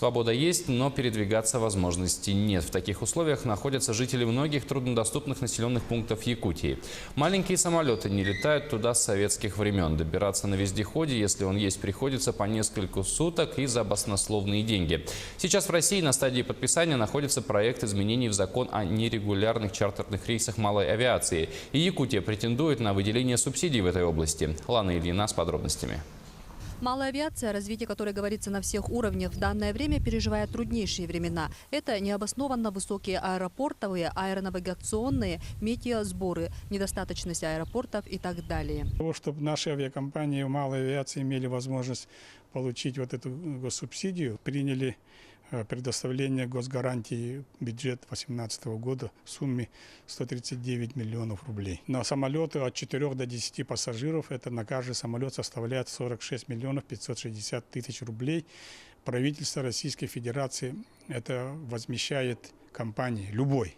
Свобода есть, но передвигаться возможности нет. В таких условиях находятся жители многих труднодоступных населенных пунктов Якутии. Маленькие самолеты не летают туда с советских времен. Добираться на вездеходе, если он есть, приходится по несколько суток и за баснословные деньги. Сейчас в России на стадии подписания находится проект изменений в закон о нерегулярных чартерных рейсах малой авиации. И Якутия претендует на выделение субсидий в этой области. Лана Ильина с подробностями. Малая авиация, о развитии которой говорится на всех уровнях, в данное время переживает труднейшие времена. Это необоснованно высокие аэропортовые, аэронавигационные, метеосборы, недостаточность аэропортов и так далее. Для того, чтобы наши авиакомпании в малой авиации имели возможность получить вот эту госсубсидию, приняли предоставление госгарантии бюджет 2018 года в сумме 139 миллионов рублей. На самолеты от 4 до 10 пассажиров, это на каждый самолет составляет 46 миллионов 560 тысяч рублей. Правительство Российской Федерации это возмещает компании, любой.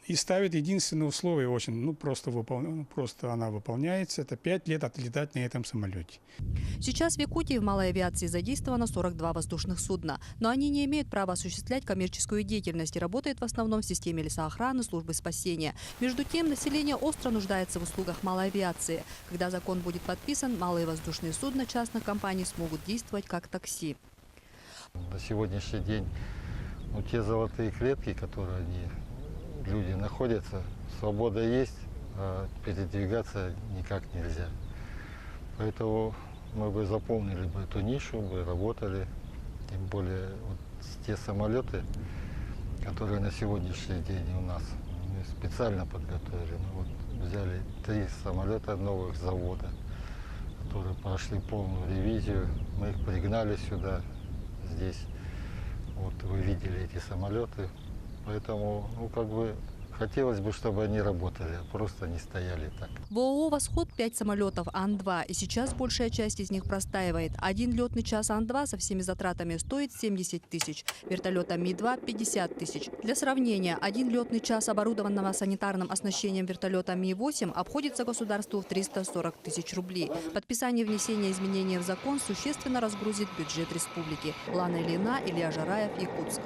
И ставит единственное условие, очень, просто она выполняется, это 5 лет отлетать на этом самолете. Сейчас в Якутии в малой авиации задействовано 42 воздушных судна, но они не имеют права осуществлять коммерческую деятельность и работают в основном в системе лесоохраны, службы спасения. Между тем, население остро нуждается в услугах малой авиации. Когда закон будет подписан, малые воздушные судна частных компаний смогут действовать как такси. На сегодняшний день те золотые клетки, которые люди находятся, свобода есть, а передвигаться никак нельзя. Поэтому мы бы заполнили бы эту нишу, бы работали. Тем более те самолеты, которые на сегодняшний день у нас, мы специально подготовили. Мы взяли 3 самолета новых завода, которые прошли полную ревизию. Мы их пригнали сюда, здесь. Вы видели эти самолеты. Поэтому, хотелось бы, чтобы они работали, а просто не стояли так. В ООО «Восход» 5 самолетов Ан-2, и сейчас большая часть из них простаивает. Один летный час Ан-2 со всеми затратами стоит 70 тысяч, вертолета Ми-2 – 50 тысяч. Для сравнения, один летный час оборудованного санитарным оснащением вертолета Ми-8 обходится государству в 340 тысяч рублей. Подписание внесения изменений в закон существенно разгрузит бюджет республики. Лана Ильина, Илья Жараев, Якутск.